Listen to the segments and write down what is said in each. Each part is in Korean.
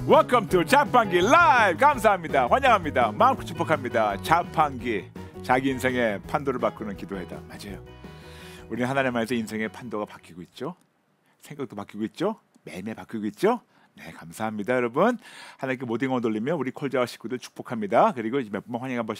Welcome to 자판기 라이브. 감사합니다. 환영합니다. 마음껏 축복합니다. 자판기, 자기 인생의 판도를 바꾸는 기도회다. 맞아요. 우리는 하나님 안에서 인생의 판도가 바뀌고 있죠. 생각도 바뀌고 있죠. 매일매일 바뀌고 있죠. 네, 감사합니다, 여러분. 하나님께 모든 영광 돌리며 우리 콜자와 식구들 축복합니다. 그리고 몇 번 환영한번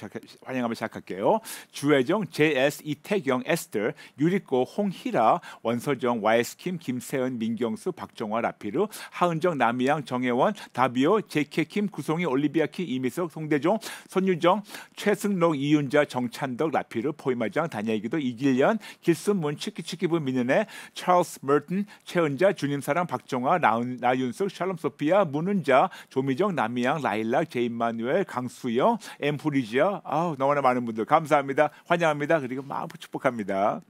시작할게요. 주혜정, JS, 이태경, 에스터, 유리꼬, 홍희라, 원서정, YS킴, 김세은, 민경수, 박정화, 라피르, 하은정, 남이양, 정혜원, 다비오, 제케킴, 구송이, 올리비아키, 이미석, 송대종, 손유정, 최승록, 이윤자, 정찬덕, 라피르, 포이마장, 다니엘기도, 이길련, 길순문, 치키치키부, 민은혜, 찰스 머튼, 최은자, 주님사랑, 박정화, 나윤석, 샬롬 소피아, 문은자, 조미정, 남이양, 라일락, 제임마누엘, 강수영, 엠프리지아. 너무나 많은 분들 감사합니다. 환영합니다. 그리고 마음껏 축복합니다.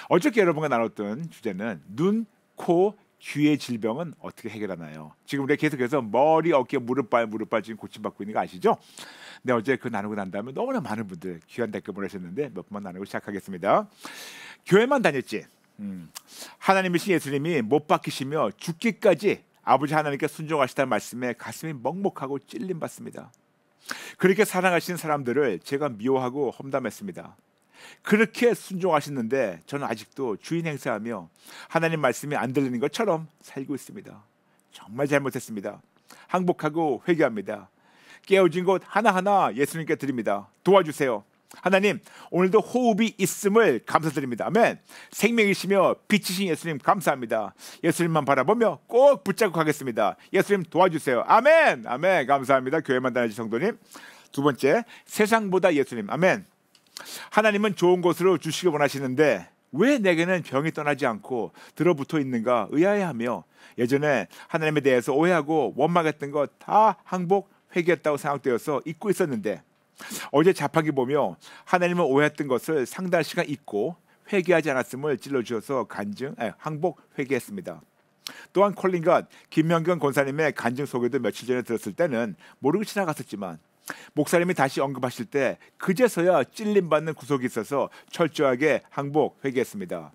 어저께 여러분과 나눴던 주제는 눈, 코, 귀의 질병은 어떻게 해결하나요? 지금 우리가 계속해서 머리, 어깨, 무릎발 지금 고침받고 있는 거 아시죠? 네, 어제 그 나누고 난 다음에 너무나 많은 분들 귀한 댓글 보내셨는데 몇 번만 나누고 시작하겠습니다. 교회만 다녔지. 하나님이신 예수님이 못 박히시며 죽기까지 아버지 하나님께 순종하시다는 말씀에 가슴이 먹먹하고 찔림받습니다. 그렇게 사랑하신 사람들을 제가 미워하고 험담했습니다. 그렇게 순종하셨는데 저는 아직도 주인 행세하며 하나님 말씀이 안 들리는 것처럼 살고 있습니다. 정말 잘못했습니다. 항복하고 회개합니다. 깨어진 것 하나하나 예수님께 드립니다. 도와주세요. 하나님, 오늘도 호흡이 있음을 감사드립니다. 아멘. 생명이시며 빛이신 예수님 감사합니다. 예수님만 바라보며 꼭 붙잡고 가겠습니다. 예수님 도와주세요. 아멘. 아멘. 감사합니다. 교회만 다니신 성도님. 두 번째, 세상보다 예수님. 아멘. 하나님은 좋은 것으로 주시기 원하시는데 왜 내게는 병이 떠나지 않고 들어붙어 있는가 의아해하며 예전에 하나님에 대해서 오해하고 원망했던 것 다 항복 회개했다고 생각되어서 잊고 있었는데 어제 자판기 보며 하나님을 오해했던 것을 상당한 시간 잊고 회개하지 않았음을 찔러주셔서 항복 회개했습니다. 또한 콜린과 김명경 권사님의 간증 소개도 며칠 전에 들었을 때는 모르고 지나갔었지만 목사님이 다시 언급하실 때 그제서야 찔림받는 구석이 있어서 철저하게 항복 회개했습니다.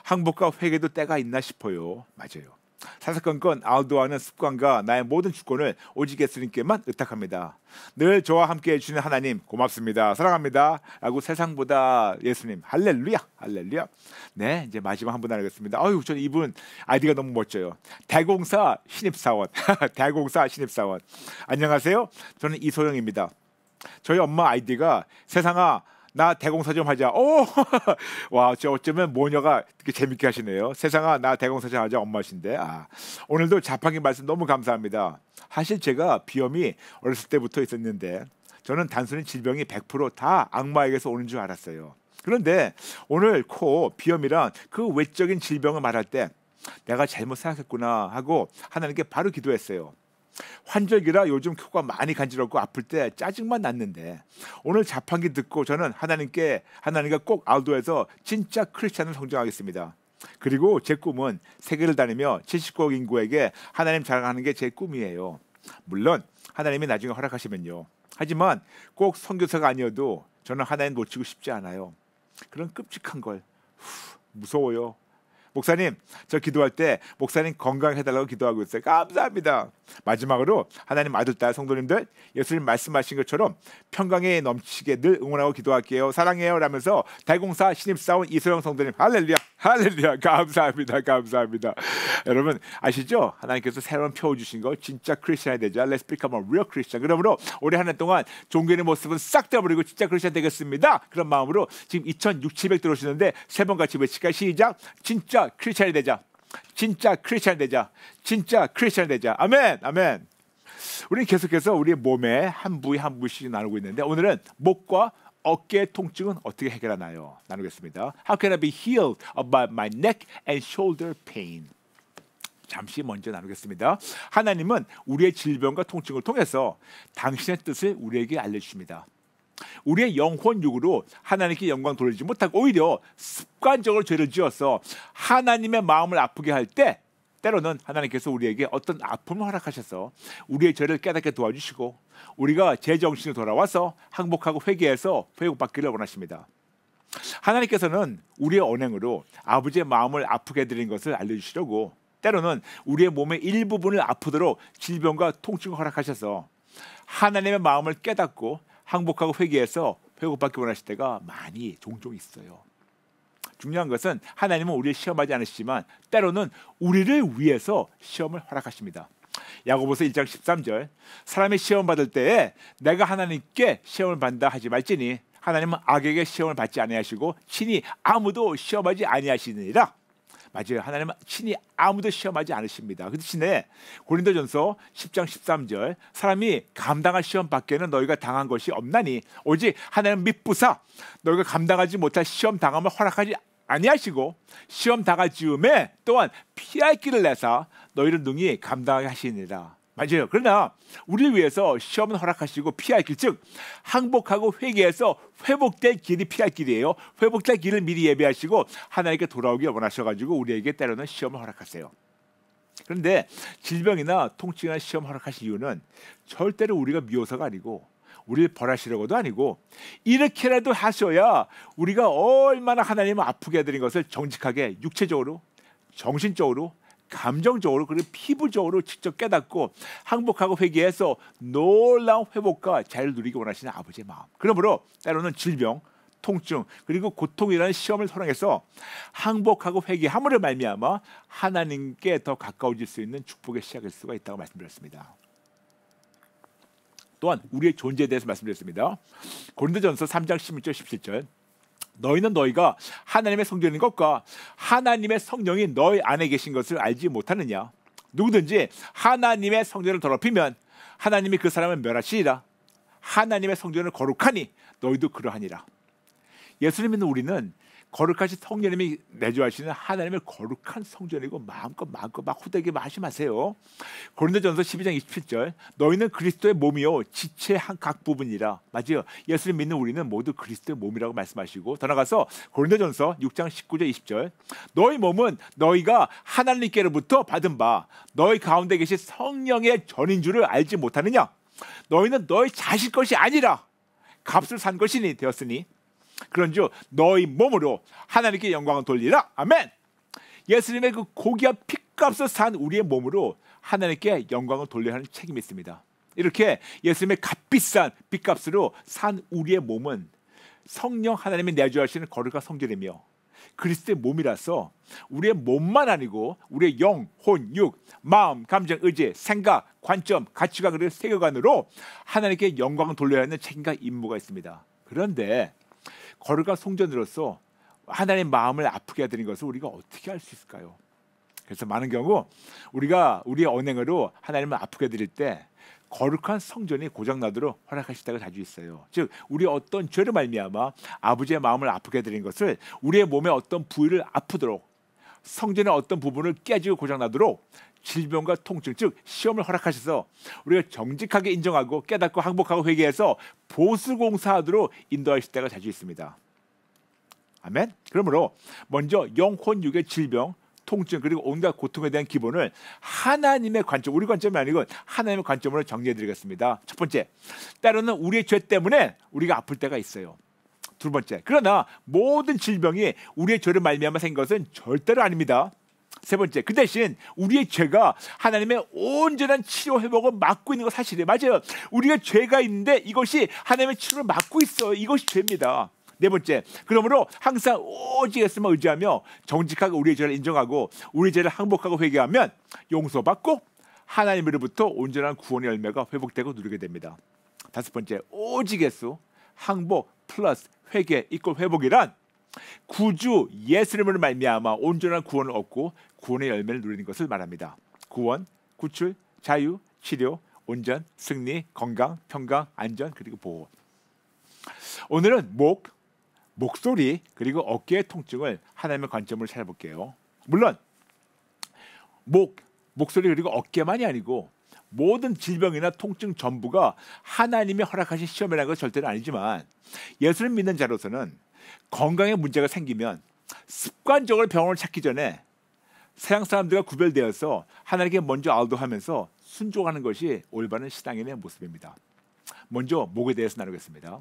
항복과 회개도 때가 있나 싶어요. 맞아요. 사사건건 아웃도어하는 습관과 나의 모든 주권을 오직 예수님께만 의탁합니다. 늘 저와 함께 해주시는 하나님 고맙습니다. 사랑합니다. 라고 세상보다 예수님 할렐루야 할렐루야. 네, 이제 마지막 한 분 나누겠습니다. 저는 이분 아이디가 너무 멋져요. 대공사 신입사원 대공사 신입사원. 안녕하세요. 저는 이소영입니다. 저희 엄마 아이디가 세상아 나 대공사 좀 하자. 와, 저 어쩌면 모녀가 되게 재밌게 하시네요. 세상아 나 대공사 좀 하자 엄마신데. 오늘도 자판기 말씀 너무 감사합니다. 사실 제가 비염이 어렸을 때부터 있었는데 저는 단순히 질병이 100% 악마에게서 오는 줄 알았어요. 그런데 오늘 코 비염이란 그 외적인 질병을 말할 때 내가 잘못 생각했구나 하고 하나님께 바로 기도했어요. 환절기라 요즘 코가 많이 간지럽고 아플 때 짜증만 났는데 오늘 자판기 듣고 저는 하나님과 꼭 아웃도어에서 진짜 크리스찬을 성장하겠습니다. 그리고 제 꿈은 세계를 다니며 70국 인구에게 하나님 자랑하는 게 제 꿈이에요. 물론 하나님이 나중에 허락하시면요. 하지만 꼭 선교사가 아니어도 저는 하나님 놓치고 싶지 않아요. 그런 끔찍한 걸 무서워요. 목사님, 저 기도할 때 목사님 건강해달라고 기도하고 있어요. 감사합니다. 마지막으로 하나님 아들, 딸, 성도님들 예수님 말씀하신 것처럼 평강에 넘치게 늘 응원하고 기도할게요. 사랑해요 라면서 대공사 신입사원 이소영 성도님 할렐루야 할렐루야. 감사합니다. 감사합니다. 여러분 아시죠? 하나님께서 새로운 표 주신 거 진짜 크리스찬이 되자. Let's become a real Christian. 그러므로 올해 한 해 동안 종교의 모습은 싹 떼어버리고 진짜 크리스찬 되겠습니다. 그런 마음으로 지금 2,600 들어오시는데 세 번 같이 외칠까요? 시작. 진짜 크리스찬이 되자. 진짜 크리스찬이 되자. 진짜 크리스찬이 되자. 아멘. 아멘. 우리는 계속해서 우리의 몸에 한 부위 한 부위씩 나누고 있는데 오늘은 목과 어깨 통증은 어떻게 해결하나요? 나누겠습니다. How can I be healed about my neck and shoulder pain? 잠시 먼저 나누겠습니다. 하나님은 우리의 질병과 통증을 통해서 당신의 뜻을 우리에게 알려주십니다. 우리의 영혼육으로 하나님께 영광 돌리지 못하고 오히려 습관적으로 죄를 지어서 하나님의 마음을 아프게 할 때 때로는 하나님께서 우리에게 어떤 아픔을 허락하셔서 우리의 죄를 깨닫게 도와주시고 우리가 제정신으로 돌아와서 항복하고 회개해서 회복받기를 원하십니다. 하나님께서는 우리의 언행으로 아버지의 마음을 아프게 해드린 것을 알려주시려고 때로는 우리의 몸의 일부분을 아프도록 질병과 통증을 허락하셔서 하나님의 마음을 깨닫고 항복하고 회개해서 회복받기 원하실 때가 종종 있어요. 중요한 것은 하나님은 우리를 시험하지 않으시지만 때로는 우리를 위해서 시험을 허락하십니다. 야고보서 1장 13절 사람이 시험 받을 때에 내가 하나님께 시험을 받는다 하지 말지니 하나님은 악에게 시험을 받지 아니하시고 친히 아무도 시험하지 아니하시느니라. 맞아요. 하나님은 친히 아무도 시험하지 않으십니다. 그 대신에 고린도전서 10장 13절 사람이 감당할 시험 밖에는 너희가 당한 것이 없나니 오직 하나님은 미쁘사 너희가 감당하지 못할 시험 당함을 허락하지 아니하시고 시험 당할 즈음에 또한 피할 길을 내사 너희를 능히 감당하게 하시니라. 맞아요. 그러나 우리를 위해서 시험은 허락하시고 피할 길, 즉 항복하고 회개해서 회복될 길이 피할 길이에요. 회복될 길을 미리 예배하시고 하나님께 돌아오길 원하셔가지고 우리에게 때로는 시험을 허락하세요. 그런데 질병이나 통증이나 시험 허락하실 이유는 절대로 우리가 미워서가 아니고 우리를 벌하시려고도 아니고 이렇게라도 하셔야 우리가 얼마나 하나님을 아프게 해드린 것을 정직하게 육체적으로, 정신적으로, 감정적으로 그리고 피부적으로 직접 깨닫고 항복하고 회개해서 놀라운 회복과 자유를 누리기 원하시는 아버지의 마음. 그러므로 때로는 질병, 통증 그리고 고통이라는 시험을 통해서 항복하고 회개함으로 말미암아 하나님께 더 가까워질 수 있는 축복의 시작일 수가 있다고 말씀드렸습니다. 또한 우리의 존재에 대해서 말씀드렸습니다. 고린도전서 3장 16절 17절 너희는 너희가 하나님의 성전인 것과 하나님의 성령이 너희 안에 계신 것을 알지 못하느냐. 누구든지 하나님의 성전을 더럽히면 하나님이 그 사람을 멸하시리라. 하나님의 성전을 거룩하니 너희도 그러하니라. 예수를 믿는 우리는 거룩하신 성령님이 내주하시는 하나님의 거룩한 성전이고 마음껏 막 후되게 하시마세요. 고린도전서 12장 27절 너희는 그리스도의 몸이요 지체의 한 각 부분이라. 맞아요. 예수를 믿는 우리는 모두 그리스도의 몸이라고 말씀하시고 더 나가서 고린도전서 6장 19절 20절 너희 몸은 너희가 하나님께로부터 받은 바 너희 가운데 계신 성령의 전인 줄을 알지 못하느냐. 너희는 너희 자신 것이 아니라 값을 산 것이니 되었으니 그런즉 너희 몸으로 하나님께 영광을 돌리라. 아멘. 예수님의 그 고귀한 피값을 산 우리의 몸으로 하나님께 영광을 돌려야 하는 책임이 있습니다. 이렇게 예수님의 값비싼 피값으로 산 우리의 몸은 성령 하나님이 내주하시는 거룩한 성전이며 그리스도의 몸이라서 우리의 몸만 아니고 우리의 영, 혼, 육, 마음, 감정, 의지, 생각, 관점, 가치관 그리고 세계관으로 하나님께 영광을 돌려야 하는 책임과 임무가 있습니다. 그런데 거룩한 성전으로서 하나님의 마음을 아프게 해드린 것을 우리가 어떻게 할 수 있을까요? 그래서 많은 경우 우리가 우리의 언행으로 하나님을 아프게 해드릴 때 거룩한 성전이 고장나도록 허락하실 때가 자주 있어요. 즉 우리 어떤 죄를 말미암아 아버지의 마음을 아프게 해드린 것을 우리의 몸의 어떤 부위를 아프도록 성전의 어떤 부분을 깨지고 고장나도록 질병과 통증 즉 시험을 허락하셔서 우리가 정직하게 인정하고 깨닫고 항복하고 회개해서 보수공사하도록 인도하실 때가 자주 있습니다. 아멘. 그러므로 먼저 영혼 육의 질병 통증 그리고 온갖 고통에 대한 기본을 하나님의 관점 우리 관점이 아니고 하나님의 관점으로 정리해드리겠습니다. 첫 번째 때로는 우리의 죄 때문에 우리가 아플 때가 있어요. 두 번째 그러나 모든 질병이 우리의 죄를 말미암아 생긴 것은 절대로 아닙니다. 세 번째, 그 대신 우리의 죄가 하나님의 온전한 치료 회복을 막고 있는 거 사실이에요. 맞아요. 우리가 죄가 있는데 이것이 하나님의 치료를 막고 있어요. 이것이 죄입니다. 네 번째, 그러므로 항상 오직 예수만 의지하며 정직하게 우리의 죄를 인정하고 우리의 죄를 항복하고 회개하면 용서받고 하나님으로부터 온전한 구원의 열매가 회복되고 누리게 됩니다. 다섯 번째, 오직 예수, 항복 플러스 회개 이꼴 회복이란 구주 예수님으로 말미암아 온전한 구원을 얻고 구원의 열매를 누리는 것을 말합니다. 구원, 구출, 자유, 치료, 온전, 승리, 건강, 평강, 안전 그리고 보호. 오늘은 목소리 그리고 어깨의 통증을 하나님의 관점으로 찾아볼게요. 물론 목소리 그리고 어깨만이 아니고 모든 질병이나 통증 전부가 하나님이 허락하신 시험이라는 것은 절대로 아니지만 예수를 믿는 자로서는 건강에 문제가 생기면 습관적으로 병원을 찾기 전에 세상 사람들과 구별되어서 하나님께 먼저 알도하면서 순종하는 것이 올바른 신앙인의 모습입니다. 먼저 목에 대해서 나누겠습니다.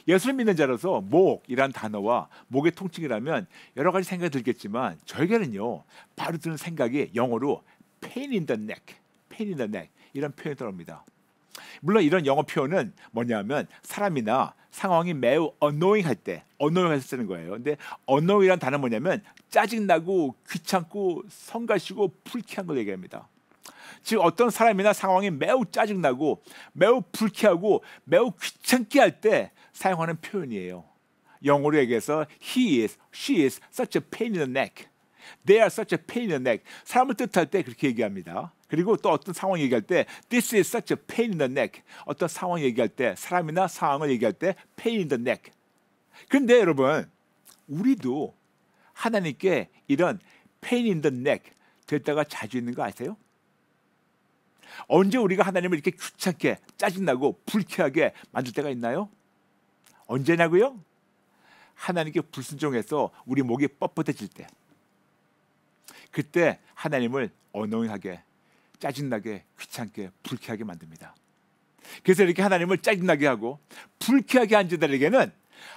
예수를 믿는 자로서 목이란 단어와 목의 통칭이라면 여러 가지 생각이 들겠지만 저에게는요 바로 드는 생각이 영어로 pain in the neck, pain in the neck 이런 표현이 들어옵니다. 물론 이런 영어 표현은 뭐냐면 사람이나 상황이 매우 annoying 할 때 쓰는 거예요. 근데 annoying이란 단어는 뭐냐면 짜증나고 귀찮고 성가시고 불쾌한 걸 얘기합니다. 즉 어떤 사람이나 상황이 매우 짜증나고 매우 불쾌하고 매우 귀찮게 할 때 사용하는 표현이에요. 영어로 얘기해서 he is, she is such a pain in the neck. They are such a pain in the neck. 사람을 뜻할 때 그렇게 얘기합니다. 그리고 또 어떤 상황 얘기할 때 this is such a pain in the neck. 어떤 상황 얘기할 때 사람이나 상황을 얘기할 때 pain in the neck. 그런데 여러분 우리도 하나님께 이런 pain in the neck 될 때가 자주 있는 거 아세요? 언제 우리가 하나님을 이렇게 귀찮게 짜증나고 불쾌하게 만들 때가 있나요? 언제냐고요? 하나님께 불순종해서 우리 목이 뻣뻣해질 때 그때 하나님을 어노잉하게 짜증나게 귀찮게 불쾌하게 만듭니다. 그래서 이렇게 하나님을 짜증나게 하고 불쾌하게 한 자들에게는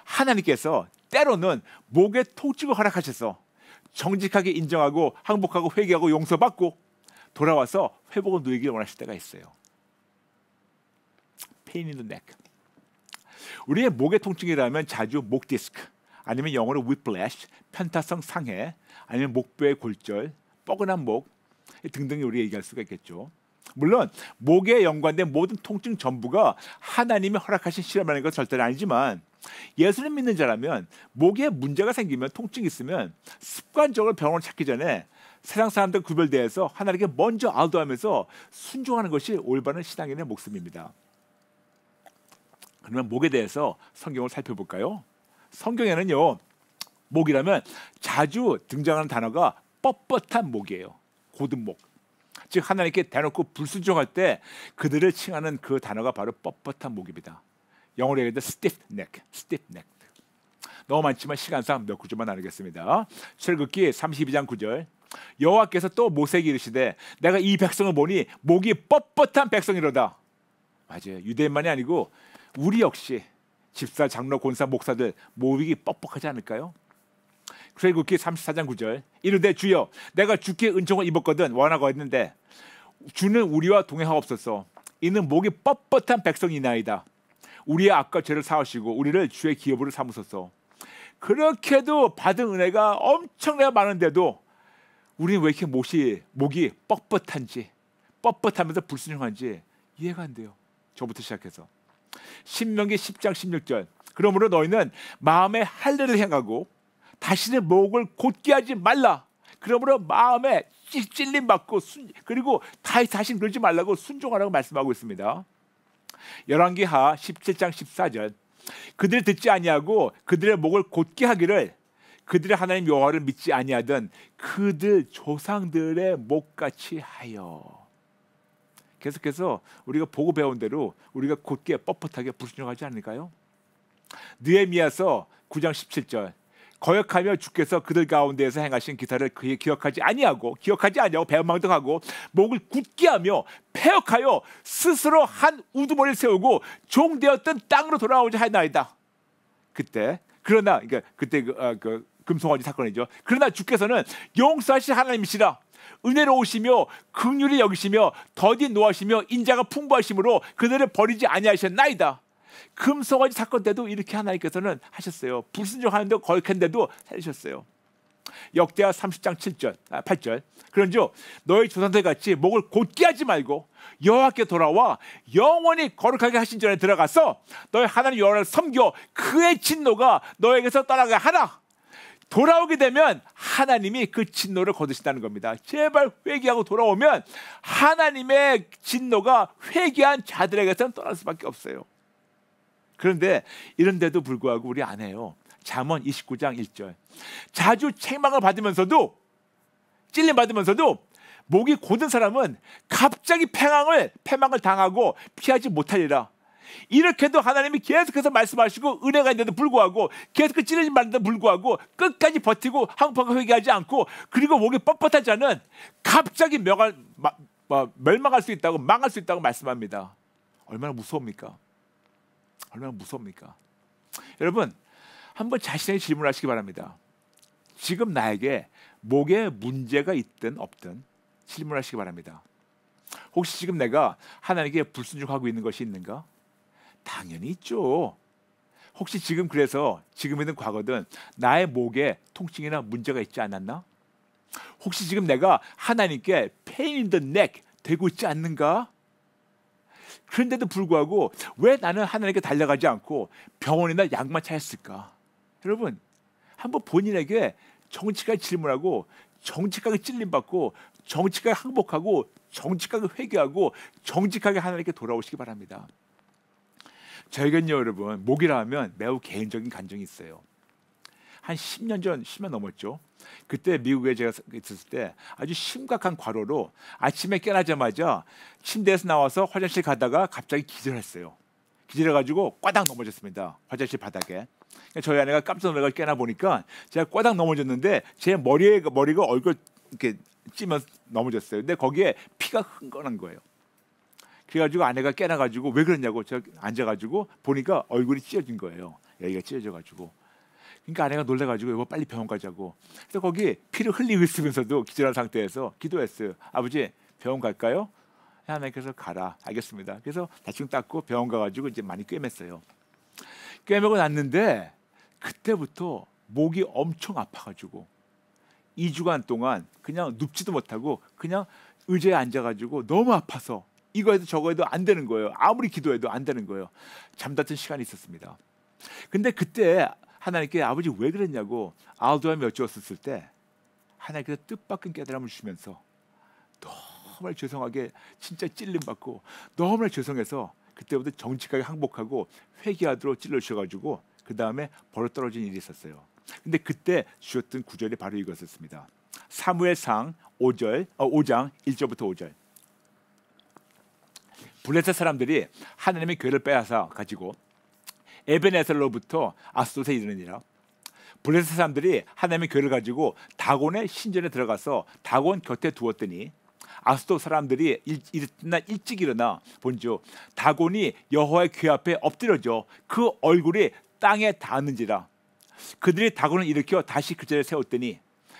하나님께서 때로는 목의 통증을 허락하셔서 정직하게 인정하고 항복하고 회개하고 용서받고 돌아와서 회복을 누리길 원하실 때가 있어요. pain in the neck. 우리의 목의 통증이라면 자주 목 디스크 아니면 영어로 whiplash, 편타성 상해 아니면 목뼈의 골절, 뻐근한 목 등등이 우리가 얘기할 수가 있겠죠. 물론 목에 연관된 모든 통증 전부가 하나님이 허락하신 실험이라는 건 절대로 아니지만 예수를 믿는 자라면 목에 문제가 생기면 통증이 있으면 습관적으로 병원을 찾기 전에 세상 사람들 구별대해서 하나님께 먼저 알도하면서 순종하는 것이 올바른 신앙인의 목숨입니다. 그러면 목에 대해서 성경을 살펴볼까요? 성경에는요 목이라면 자주 등장하는 단어가 뻣뻣한 목이에요. 고든 목. 즉 하나님께 대놓고 불순종할 때 그들을 칭하는 그 단어가 바로 뻣뻣한 목입니다. 영어로 얘기할 때 stiff neck, stiff neck. 너무 많지만 시간상 몇 구절만 나누겠습니다. 출애굽기 32장 9절. 여호와께서 또 모세에게 이르시되 내가 이 백성을 보니 목이 뻣뻣한 백성이로다. 맞아요. 유대인만이 아니고 우리 역시 집사, 장로, 권사, 목사들 목이 뻑뻑하지 않을까요? 출애굽기 34장 9절. 이르되 주여 내가 주께 은총을 입었거든 원하고 했는데 주는 우리와 동행하옵소서. 이는 목이 뻣뻣한 백성이나이다. 우리의 악과 죄를 사하시고 우리를 주의 기업으로 삼으소서. 그렇게도 받은 은혜가 엄청나게 많은데도 우리는 왜 이렇게 목이 뻣뻣하면서 불순종한지 이해가 안 돼요. 저부터 시작해서. 신명기 10장 16절. 그러므로 너희는 마음에 할례를 행하고 다시는 목을 곧게 하지 말라. 그러므로 마음에 찔림 받고 그리고 다시 그러지 말라고 순종하라고 말씀하고 있습니다. 열왕기하 17장 14절. 그들을 듣지 아니하고 그들의 목을 곧게 하기를 그들의 하나님 여호와를 믿지 아니하던 그들 조상들의 목같이 하여. 계속해서 우리가 보고 배운 대로 우리가 곧게 뻣뻣하게 불순종하지 않을까요? 느헤미야서 9장 17절. 거역하며 주께서 그들 가운데에서 행하신 기사를 그에 기억하지 아니하고 배은망덕하고 목을 굳게 하며 패역하여 스스로 한 우두머리를 세우고 종되었던 땅으로 돌아오자 하나이다. 그때 그 금송아지 사건이죠. 그러나 주께서는 용서하실 하나님이시라. 은혜로우시며 긍휼히 여기시며 더디 노하시며 인자가 풍부하심으로 그들을 버리지 아니하셨나이다. 금송아지 사건 때도 이렇게 하나님께서는 하셨어요. 불순종하는데 거역했는데도 살리셨어요. 역대하 30장 8절. 그런즉 너희 조상들 같이 목을 곧게 하지 말고 여호와께 돌아와 영원히 거룩하게 하신 전에 들어가서 너희 하나님 여호와를 섬겨 그의 진노가 너에게서 떠나게 하라. 돌아오게 되면 하나님이 그 진노를 거두신다는 겁니다. 제발 회개하고 돌아오면 하나님의 진노가 회개한 자들에게서는 떠날 수밖에 없어요. 그런데 이런데도 불구하고 우리 안 해요. 잠언 29장 1절. 자주 책망을 받으면서도 찔림 받으면서도 목이 곧은 사람은 갑자기 패망을 당하고 피하지 못하리라. 이렇게도 하나님이 계속해서 말씀하시고 은혜가 있는데도 불구하고 계속 찔리지 말는데도 불구하고 끝까지 버티고 항복하고 회개하지 않고 그리고 목이 뻣뻣한 자는 갑자기 멸망할 수 있다고 망할 수 있다고 말씀합니다. 얼마나 무서웁니까? 얼마나 무섭습니까? 여러분 한번 자신에게 질문하시기 바랍니다. 지금 나에게 목에 문제가 있든 없든 질문하시기 바랍니다. 혹시 지금 내가 하나님께 불순종하고 있는 것이 있는가? 당연히 있죠. 혹시 지금 그래서 지금이든 과거든 나의 목에 통증이나 문제가 있지 않았나? 혹시 지금 내가 하나님께 pain in the neck 되고 있지 않는가? 그런데도 불구하고 왜 나는 하나님께 달려가지 않고 병원이나 약만 찾았을까? 여러분 한번 본인에게 정직하게 질문하고 정직하게 찔림받고 정직하게 항복하고 정직하게 회개하고 정직하게 하나님께 돌아오시기 바랍니다. 저에겐요 여러분 목이라 하면 매우 개인적인 감정이 있어요. 한 10년 넘었죠. 그때 미국에 제가 있었을 때 아주 심각한 과로로 아침에 깨나자마자 침대에서 나와서 화장실 가다가 갑자기 기절했어요. 기절해가지고 꽈당 넘어졌습니다. 화장실 바닥에. 저희 아내가 깜짝 놀라서 깨나 보니까 제가 꽈당 넘어졌는데 제 머리가 얼굴 이렇게 찌면서 넘어졌어요. 근데 거기에 피가 흥건한 거예요. 그래가지고 아내가 깨나가지고 왜 그러냐고 제가 앉아가지고 보니까 얼굴이 찢어진 거예요. 여기가 찢어져가지고. 그러니까 아내가 놀래가지고 여보 빨리 병원 가자고. 그래서 거기 피를 흘리고 있으면서도 기절한 상태에서 기도했어요. 아버지 병원 갈까요? 하나님께서 가라. 알겠습니다. 그래서 대충 닦고 병원 가가지고 이제 많이 꿰맸어요. 꿰매고 났는데 그때부터 목이 엄청 아파가지고 2주간 동안 그냥 눕지도 못하고 그냥 의자에 앉아가지고 너무 아파서 이거 해도 저거 해도 안 되는 거예요. 아무리 기도해도 안 되는 거예요. 잠잤던 시간이 있었습니다. 근데 그때 하나님께 아버지 왜 그랬냐고 아우도함이 여쭈었을 때 하나님께서 뜻밖의 깨달음을 주시면서 너무 죄송하게 진짜 찔림받고 너무 죄송해서 그때부터 정직하게 항복하고 회개하도록 찔러주셔가지고 그 다음에 버릇 떨어진 일이 있었어요. 근데 그때 주셨던 구절이 바로 이것이었습니다. 사무엘상 5장 1절부터 5절. 블레셋 사람들이 하나님의 교회를 빼앗아 가지고 에벤에셀로부터 아스돗에 이르니라. 블레셋 사람들이 하나님의 교회를 가지고 다곤의 신전에 들어가서 다곤 곁에 두었더니 아스돗 사람들이 이튿날 일찍 일어나 본즉 다곤이 여호와의 궤 앞에 엎드려져 그 얼굴이 땅에 닿았는지라. 그들이 다곤을 일으켜 다시 그 자리에 세웠더니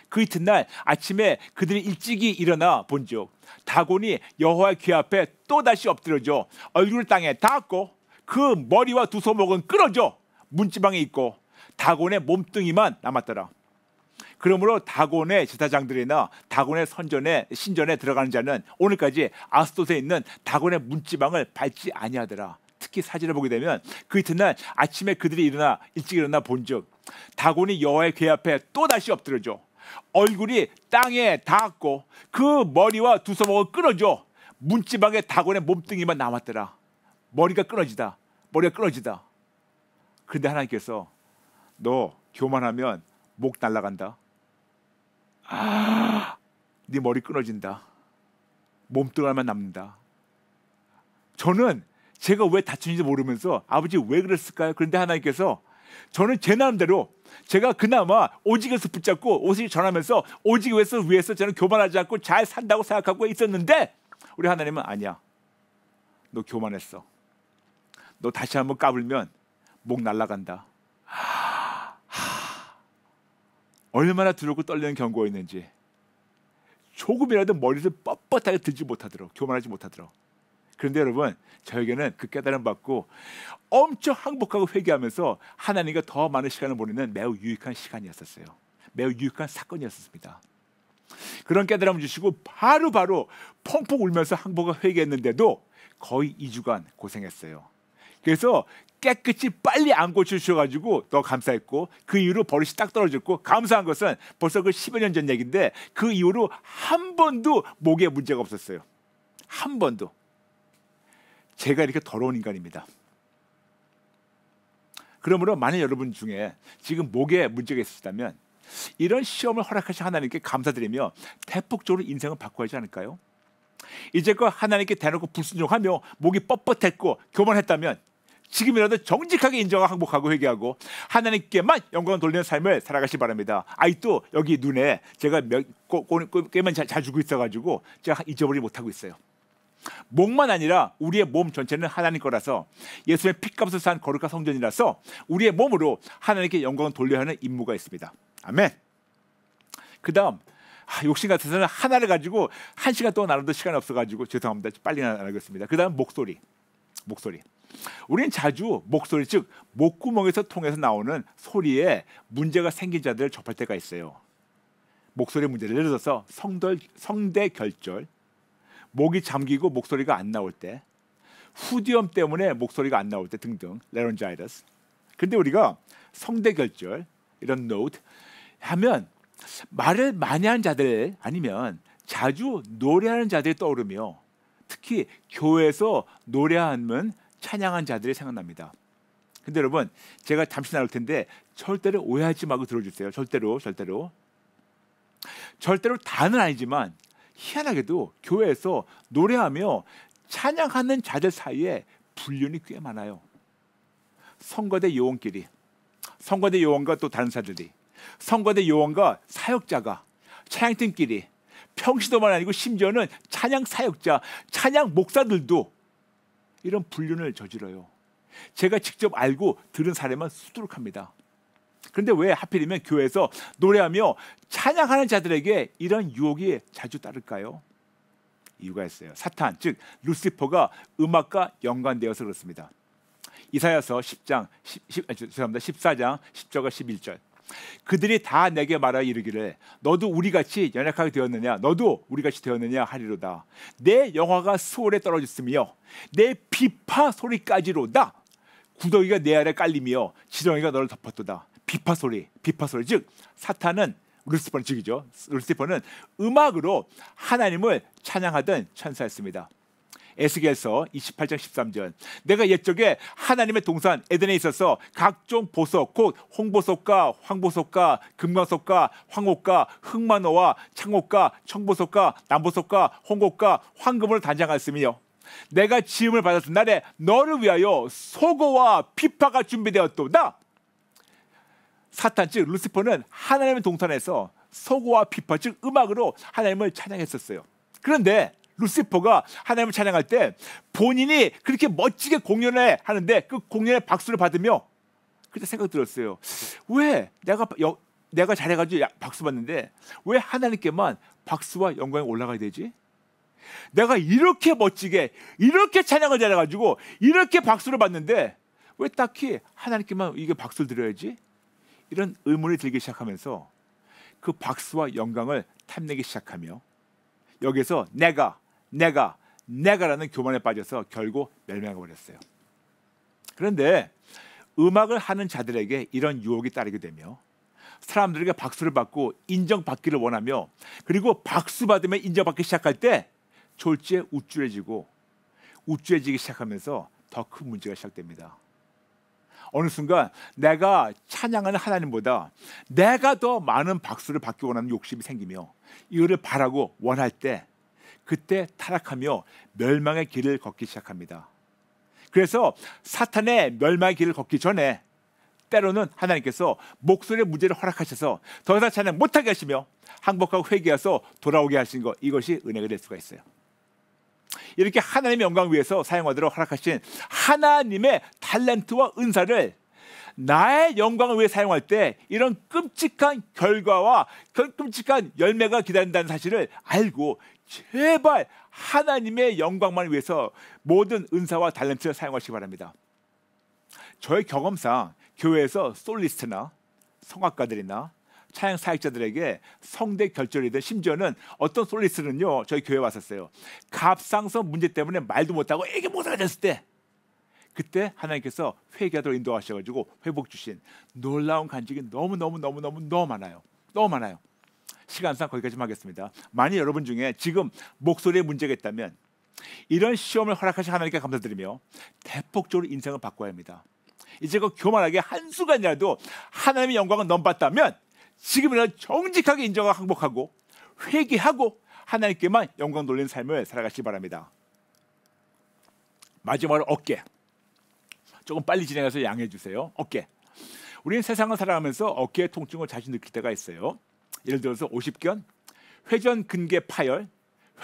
그 이튿날 아침에 그들이 일찍이 일어나 본즉 다곤이 여호와의 궤 앞에 또 다시 엎드려져 얼굴을 땅에 닿았고 그 머리와 두 소목은 끊어져 문지방에 있고 다곤의 몸뚱이만 남았더라. 그러므로 다곤의 제사장들이나 다곤의 신전에 들어가는 자는 오늘까지 아스돗에 있는 다곤의 문지방을 밟지 아니하더라. 특히 사진을 보게 되면 그 이튿날 아침에 그들이 일찍 일어나 본즉 다곤이 여호와의 궤 앞에 또 다시 엎드려져 얼굴이 땅에 닿았고 그 머리와 두 소목은 끊어져 문지방에 다곤의 몸뚱이만 남았더라. 머리가 끊어지다. 그런데 하나님께서 너 교만하면 목 날아간다. 네 머리 끊어진다. 몸뚱아리만 남는다. 저는 제가 왜 다쳤는지 모르면서 아버지 왜 그랬을까요? 그런데 하나님께서 저는 제 나름대로 제가 그나마 오직에서 붙잡고 오직을 전하면서 오직 위해서 저는 교만하지 않고 잘 산다고 생각하고 있었는데 우리 하나님은 아니야. 너 교만했어. 너 다시 한번 까불면 목 날아간다. 얼마나 두렵고 떨리는 경고였는지. 조금이라도 머리를 뻣뻣하게 들지 못하도록 교만하지 못하도록. 그런데 여러분 저에게는 그 깨달음 받고 엄청 항복하고 회개하면서 하나님과 더 많은 시간을 보내는 매우 유익한 시간이었었어요. 매우 유익한 사건이었습니다. 그런 깨달음을 주시고 바로 펑펑 울면서 항복하고 회개했는데도 거의 2주간 고생했어요. 그래서 깨끗이 빨리 안 고쳐주셔가지고 더 감사했고 그 이후로 버릇이 딱 떨어졌고 감사한 것은 벌써 그 10여 년 전 얘기인데 그 이후로 한 번도 목에 문제가 없었어요. 한 번도. 제가 이렇게 더러운 인간입니다. 그러므로 만약 여러분 중에 지금 목에 문제가 있으시다면 이런 시험을 허락하신 하나님께 감사드리며 대폭적으로 인생을 바꿔야 하지 않을까요? 이제껏 하나님께 대놓고 불순종하며 목이 뻣뻣했고 교만했다면 지금이라도 정직하게 인정하고 항복하고 회개하고 하나님께만 영광을 돌리는 삶을 살아가시기 바랍니다. 또 여기 눈에 제가 꽤만 잘 주고 있어가지고 제가 잊어버리지 못하고 있어요. 목만 아니라 우리의 몸 전체는 하나님 거라서 예수의 피값을 산 거룩한 성전이라서 우리의 몸으로 하나님께 영광을 돌려야 하는 임무가 있습니다. 아멘. 그 다음 욕심 같아서는 하나를 가지고 1시간 동안 나눠도 시간이 없어가지고 죄송합니다. 빨리 나누겠습니다. 그 다음 목소리. 우리는 자주 목소리, 즉 목구멍에서 통해서 나오는 소리에 문제가 생긴 자들을 접할 때가 있어요. 목소리 문제를 예를 들어서 성대 결절, 목이 잠기고 목소리가 안 나올 때, 후디엄 때문에 목소리가 안 나올 때 등등, 레론자이러스. 근데 우리가 성대 결절 이런 노트 하면 말을 많이 하는 자들 아니면 자주 노래하는 자들이 떠오르며 특히 교회에서 노래하면 찬양한 자들이 생각납니다. 근데 여러분 제가 잠시 나눌 텐데 절대로 오해하지 말고 들어주세요. 절대로 다는 아니지만 희한하게도 교회에서 노래하며 찬양하는 자들 사이에 불륜이 꽤 많아요. 성거대 요원끼리, 성거대 요원과 또 다른 사들이, 성거대 요원과 사역자가, 찬양팀끼리, 평시도만 아니고 심지어는 찬양 사역자, 찬양 목사들도 이런 불륜을 저질러요. 제가 직접 알고 들은 사례만 수두룩합니다. 그런데 왜 하필이면 교회에서 노래하며 찬양하는 자들에게 이런 유혹이 자주 따를까요? 이유가 있어요. 사탄, 즉 루시퍼가 음악과 연관되어서 그렇습니다. 이사야서 14장 10절과 11절. 그들이 다 내게 말하여 이르기를 너도 우리같이 연약하게 되었느냐, 너도 우리같이 되었느냐 하리로다. 내 영화가 수월에 떨어졌으며 내 비파 소리까지로다. 구더기가 내 아래 깔리며 지렁이가 너를 덮었도다. 비파 소리, 즉 사탄은 루시퍼는 즉이죠. 루시퍼는 음악으로 하나님을 찬양하던 천사였습니다. 에스겔서 28장 13절. 내가 옛적에 하나님의 동산 에덴에 있어서 각종 보석 곧 홍보석과 황보석과 금강석과 황옥과 흑마노와 창옥과 청보석과 남보석과 홍옥과 황금을 단장하였으며 내가 지음을 받았던 날에 너를 위하여 소고와 비파가 준비되었도다. 사탄 즉 루시퍼는 하나님의 동산에서 소고와 비파 즉 음악으로 하나님을 찬양했었어요. 그런데 루시퍼가 하나님을 찬양할 때 본인이 그렇게 멋지게 공연을 하는데 그 공연에 박수를 받으며 그때 생각 들었어요. 왜 내가 잘해가지고 박수 받는데 왜 하나님께만 박수와 영광이 올라가야 되지? 내가 이렇게 멋지게 이렇게 찬양을 잘해가지고 이렇게 박수를 받는데 왜 딱히 하나님께만 이게 박수를 드려야지? 이런 의문이 들기 시작하면서 그 박수와 영광을 탐내기 시작하며 여기서 내가라는 교만에 빠져서 결국 멸망해 버렸어요. 그런데 음악을 하는 자들에게 이런 유혹이 따르게 되며 사람들에게 박수를 받고 인정받기를 원하며 그리고 박수 받으며 인정받기 시작할 때 졸지에 우쭐해지기 시작하면서 더 큰 문제가 시작됩니다. 어느 순간 내가 찬양하는 하나님보다 내가 더 많은 박수를 받기 원하는 욕심이 생기며 이거를 바라고 원할 때 그때 타락하며 멸망의 길을 걷기 시작합니다. 그래서 사탄의 멸망의 길을 걷기 전에 때로는 하나님께서 목소리의 문제를 허락하셔서 더 이상 찬양 못하게 하시며 항복하고 회개해서 돌아오게 하신 것, 이것이 은혜가 될 수가 있어요. 이렇게 하나님의 영광을 위해서 사용하도록 허락하신 하나님의 탤런트와 은사를 나의 영광을 위해 사용할 때 이런 끔찍한 결과와 끔찍한 열매가 기다린다는 사실을 알고 제발 하나님의 영광만 위해서 모든 은사와 탤런트를 사용하시기 바랍니다. 저의 경험상 교회에서 솔리스트나 성악가들이나 찬양 사역자들에게 성대 결절이든 심지어는 어떤 솔리스트는요 저희 교회에 왔었어요. 갑상선 문제 때문에 말도 못하고 이게 모자가 됐을 때 그때 하나님께서 회개하도록 인도하셔가지고 회복 주신 놀라운 간증이 너무 많아요. 너무 많아요. 시간상 거기까지만 하겠습니다. 만약 여러분 중에 지금 목소리에 문제가 있다면 이런 시험을 허락하신 하나님께 감사드리며 대폭적으로 인생을 바꿔야 합니다. 이제 그 교만하게 한순간이라도 하나님의 영광을 넘봤다면 지금이라도 정직하게 인정하고 항복하고 회개하고 하나님께만 영광 돌리는 삶을 살아가시기 바랍니다. 마지막으로 어깨. 조금 빨리 진행해서 양해해 주세요. 어깨. 우리는 세상을 살아가면서 어깨의 통증을 자주 느낄 때가 있어요. 예를 들어서 오십견, 회전 근개 파열,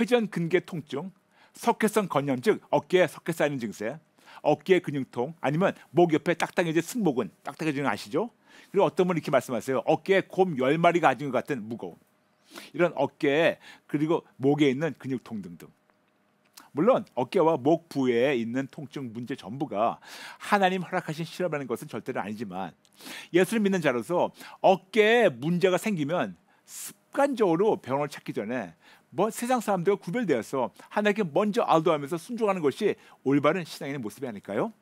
회전 근개 통증, 석회성 건염, 즉 어깨에 석회 쌓이는 증세, 어깨의 근육통, 아니면 목 옆에 딱딱해진 승모근, 딱딱해지는 거 아시죠? 그리고 어떤 분이 이렇게 말씀하세요. 어깨에 곰 10마리가 가진 것 같은 무거움. 이런 어깨에 그리고 목에 있는 근육통 등등. 물론 어깨와 목 부위에 있는 통증 문제 전부가 하나님 허락하신 실험이라는 것은 절대로 아니지만, 예수를 믿는 자로서 어깨에 문제가 생기면 습관적으로 병원을 찾기 전에 뭐 세상 사람들과 구별되어서 하나님께 먼저 알도하면서 순종하는 것이 올바른 신앙인의 모습이 아닐까요?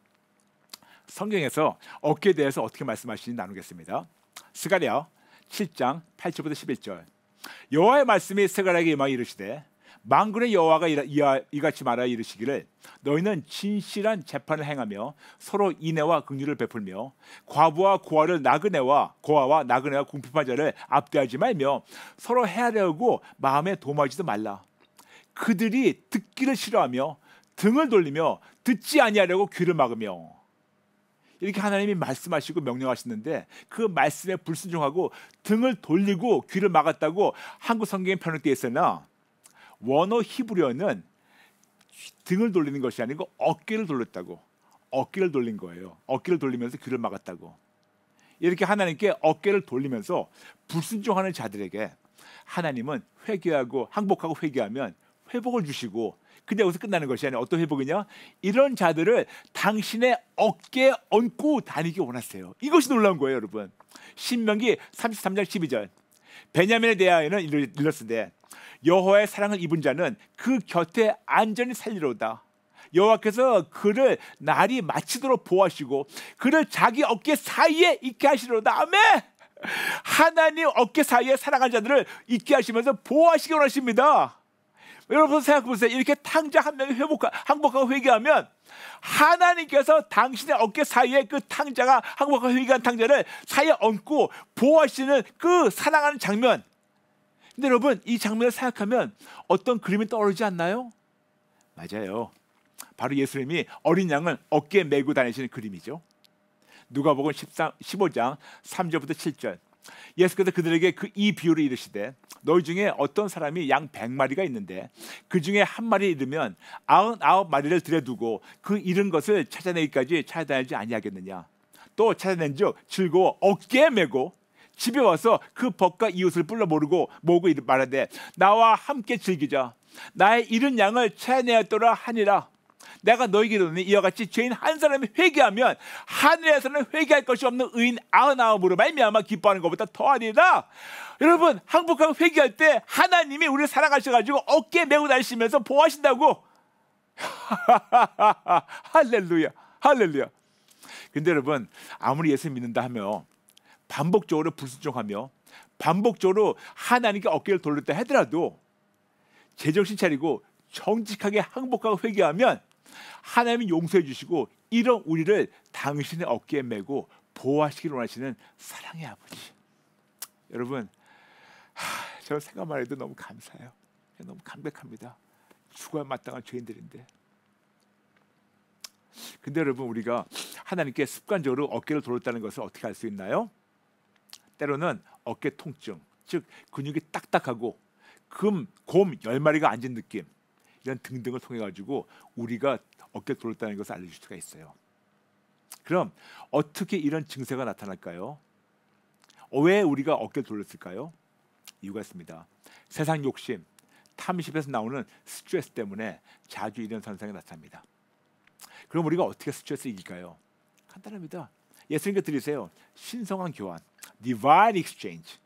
성경에서 어깨에 대해서 어떻게 말씀하시는지 나누겠습니다. 스가랴 7장 8절부터 11절. 여호와의 말씀이 스가랴에게 임하여 이르시되, 만군의 여호와가 이같이 말하여 이르시기를, 너희는 진실한 재판을 행하며 서로 인애와 긍휼을 베풀며 과부와 고아를 나그네와 고아와 나그네와 궁핍한 자를 압대하지 말며 서로 헤아려고 마음에 도모하지도 말라. 그들이 듣기를 싫어하며 등을 돌리며 듣지 아니하려고 귀를 막으며. 이렇게 하나님이 말씀하시고 명령하시는데 그 말씀에 불순종하고 등을 돌리고 귀를 막았다고 한국 성경에 번역되어 있으나, 원어 히브리어는 등을 돌리는 것이 아니고 어깨를 돌렸다고, 어깨를 돌린 거예요. 어깨를 돌리면서 귀를 막았다고. 이렇게 하나님께 어깨를 돌리면서 불순종하는 자들에게 하나님은 회개하고 항복하고 회개하면 회복을 주시고, 근데 여기서 끝나는 것이 아니라 어떤 회복이냐? 이런 자들을 당신의 어깨에 얹고 다니기 원하세요. 이것이 놀라운 거예요, 여러분. 신명기 33장 12절. 베냐민에 대하여는 이렇으되, 여호와의 사랑을 입은 자는 그 곁에 안전히 살리로다. 여호와께서 그를 날이 마치도록 보호하시고 그를 자기 어깨 사이에 있게 하시로다. 아멘. 하나님 어깨 사이에 사랑하는 자들을 있게 하시면서 보호하시기 원하십니다. 여러분 생각해보세요. 이렇게 탕자 한 명이 항복하고 회개하면 하나님께서 당신의 어깨 사이에 그 탕자가 항복하고 회개한 탕자를 사이에 얹고 보호하시는 그 사랑하는 장면. 근데 여러분, 이 장면을 생각하면 어떤 그림이 떠오르지 않나요? 맞아요. 바로 예수님이 어린 양을 어깨에 메고 다니시는 그림이죠. 누가복음 15장 3절부터 7절. 예수께서 그들에게 이 비유를 이르시되, 너희 중에 어떤 사람이 양 100마리가 있는데 그 중에 한 마리 잃으면 99마리를 들여두고 그 잃은 것을 찾아내기까지 찾아다니지 아니하겠느냐. 또 찾아낸즉 즐거워 어깨에 메고 집에 와서 그 벗과 이웃을 불러 모으고 말하되, 나와 함께 즐기자. 나의 잃은 양을 찾아내었더라 하니라. 내가 너희에게 이르노니 이와 같이 죄인 한 사람이 회개하면 하늘에서는 회개할 것이 없는 의인 99으로 말미암아 기뻐하는 것보다 더하리라. 여러분, 항복하고 회개할 때 하나님이 우리를 사랑하셔가지고 어깨에 메고 다니시면서 보호하신다고. 할렐루야, 할렐루야. 근데 여러분, 아무리 예수 믿는다 하며 반복적으로 불순종하며 반복적으로 하나님께 어깨를 돌렸다 하더라도 제정신 차리고 정직하게 항복하고 회개하면 하나님이 용서해 주시고 이런 우리를 당신의 어깨에 메고 보호하시기를 원하시는 사랑의 아버지. 여러분, 저 생각만 해도 너무 감사해요. 너무 감격합니다. 죽어야 마땅한 죄인들인데. 근데 여러분, 우리가 하나님께 습관적으로 어깨를 돌렸다는 것을 어떻게 알 수 있나요? 때로는 어깨 통증, 즉 근육이 딱딱하고 곰 10마리가 앉은 느낌, 이런 등등을 통해 가지고 우리가 어깨 돌렸다는 것을 알려줄 수가 있어요. 그럼 어떻게 이런 증세가 나타날까요? 왜 우리가 어깨를 돌렸을까요? 이유가 있습니다. 세상 욕심, 탐심에서 나오는 스트레스 때문에 자주 이런 현상이 나타납니다. 그럼 우리가 어떻게 스트레스를 이길까요? 간단합니다. 예수님께 드리세요. 신성한 교환, Divine Exchange.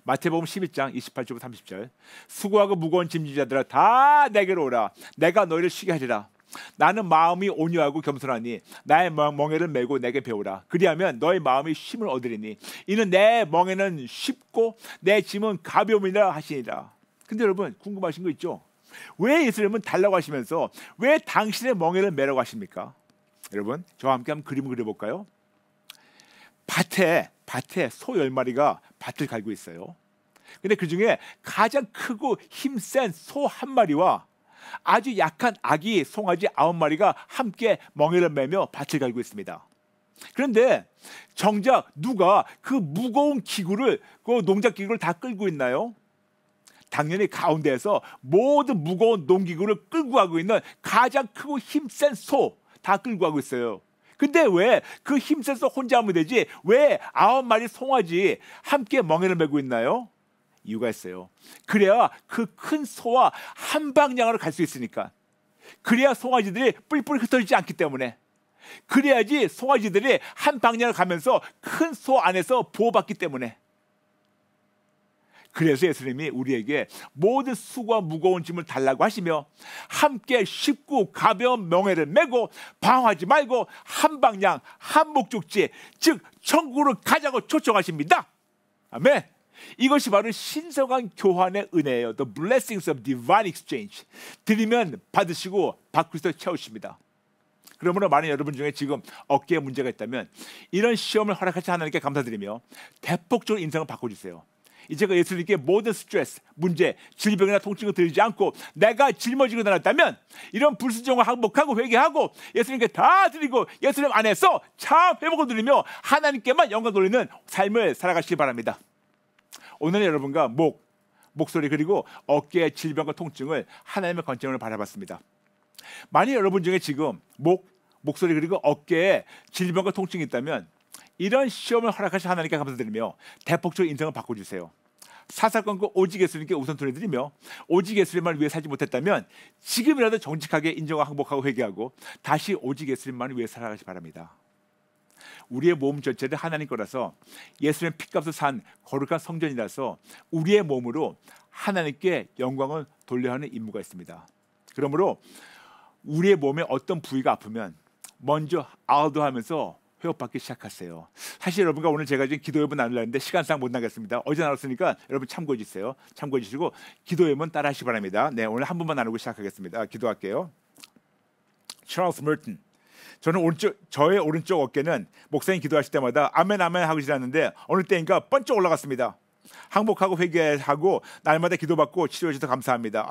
마태복음 11장 28절부터 30절. 수고하고 무거운 짐진 자들아 다 내게로 오라. 내가 너희를 쉬게 하리라. 나는 마음이 온유하고 겸손하니 나의 멍에를 메고 내게 배우라. 그리하면 너의 마음이 쉼을 얻으리니 이는 내 멍에는 쉽고 내 짐은 가벼움이라 하시니라. 근데 여러분, 궁금하신 거 있죠? 왜 예수님은 달라고 하시면서 왜 당신의 멍에를 메라고 하십니까? 여러분, 저와 함께 한번 그림을 그려볼까요? 밭에 소 10마리가 밭을 갈고 있어요. 근데 그 중에 가장 크고 힘센 소 1마리와 아주 약한 아기 송아지 9마리가 함께 멍에를 메며 밭을 갈고 있습니다. 그런데 정작 누가 그 무거운 기구를, 그 농작 기구를 다 끌고 있나요? 당연히 가운데에서 모든 무거운 농기구를 끌고 가고 있는 가장 크고 힘센 소 다 끌고 가고 있어요. 근데 왜 그 힘센 소 혼자 하면 되지 왜 9마리 송아지 함께 멍에를 메고 있나요? 이유가 있어요. 그래야 그 큰 소와 한 방향으로 갈 수 있으니까. 그래야 송아지들이 뿔뿔이 흩어지지 않기 때문에. 그래야지 송아지들이 한 방향으로 가면서 큰 소 안에서 보호받기 때문에. 그래서 예수님이 우리에게 모든 수고와 무거운 짐을 달라고 하시며 함께 쉽고 가벼운 멍에를 메고 방황하지 말고 한 방향 한 목적지 즉 천국으로 가자고 초청하십니다. 아멘. 이것이 바로 신성한 교환의 은혜예요. The blessings of divine exchange. 드리면 받으시고 받고서 채우십니다. 그러므로 많은 여러분 중에 지금 어깨에 문제가 있다면 이런 시험을 허락하신 하나님께 감사드리며 대폭적으로 인생을 바꿔주세요. 이제가 예수님께 모든 스트레스, 문제, 질병이나 통증을 드리지 않고 내가 짊어지고 다녔다면 이런 불순종을 항복하고 회개하고 예수님께 다 드리고 예수님 안에서 참 회복을 누리며 하나님께만 영광 돌리는 삶을 살아가시기 바랍니다. 오늘 여러분과 목소리 그리고 어깨의 질병과 통증을 하나님의 관점으로 바라봤습니다. 만약 여러분 중에 지금 목소리 그리고 어깨에 질병과 통증이 있다면 이런 시험을 허락하신 하나님께 감사드리며 대폭적으로 인생을 바꿔주세요. 사사건고 오직 예수님께 우선순위 드리며 오직 예수님만을 위해 살지 못했다면 지금이라도 정직하게 인정하고 항복하고 회개하고 다시 오직 예수님만을 위해 살아가시 바랍니다. 우리의 몸 전체를 하나님 거라서 예수님 피값을 산 거룩한 성전이라서 우리의 몸으로 하나님께 영광을 돌려야 하는 임무가 있습니다. 그러므로 우리의 몸에 어떤 부위가 아프면 먼저 아우도하면서 회복받기 시작하세요. 사실 여러분과 오늘 제가 지금 기도 예문 나누려 했는데 시간상 못 나겠습니다. 어제 나눴으니까 여러분 참고해 주세요. 참고해 주시고 기도 예문 따라 하시기 바랍니다. 네, 오늘 한 분만 나누고 시작하겠습니다. 기도할게요. 찰스 머튼. 저는 저의 오른쪽 어깨는 목사님 기도하실 때마다 아멘 아멘 하고 지났는데 어느 때인가 번쩍 올라갔습니다. 항복하고 회개하고 날마다 기도받고 치료해 주셔서 감사합니다.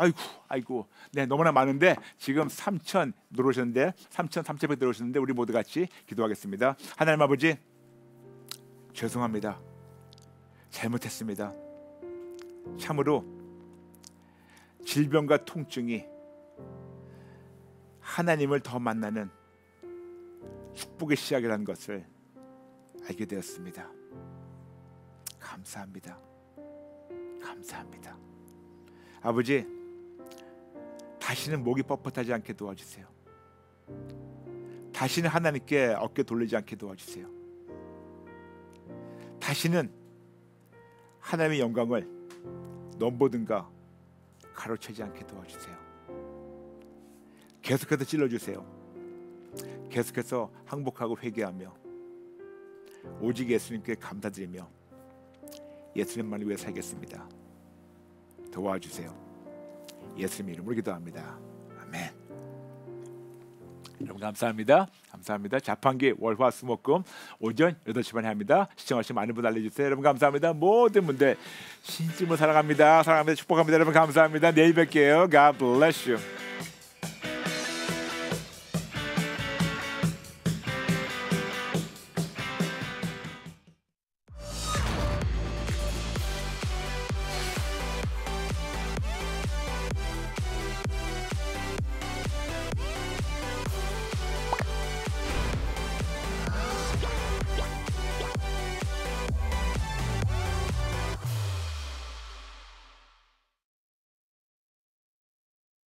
아이고, 네 너무나 많은데 지금 3,000 들어오셨는데 3,300 들어오셨는데 우리 모두 같이 기도하겠습니다. 하나님 아버지 죄송합니다. 잘못했습니다. 참으로 질병과 통증이 하나님을 더 만나는 축복의 시작이라는 것을 알게 되었습니다. 감사합니다. 감사합니다. 아버지, 다시는 목이 뻣뻣하지 않게 도와주세요. 다시는 하나님께 어깨 돌리지 않게 도와주세요. 다시는 하나님의 영광을 넘보든가 가로채지 않게 도와주세요. 계속해서 찔러주세요. 계속해서 항복하고 회개하며 오직 예수님께 감사드리며 예수님만을 위해 살겠습니다. 도와주세요. 예수님 이름으로 기도합니다. 아멘. 여러분 감사합니다. 감사합니다. 자판기 월화수목금 오전 8시 반에 합니다. 시청하시면 많은 분 알려주세요. 여러분 감사합니다. 모든 분들 진심으로 사랑합니다. 축복합니다. 여러분 감사합니다. 내일 뵐게요. God bless you.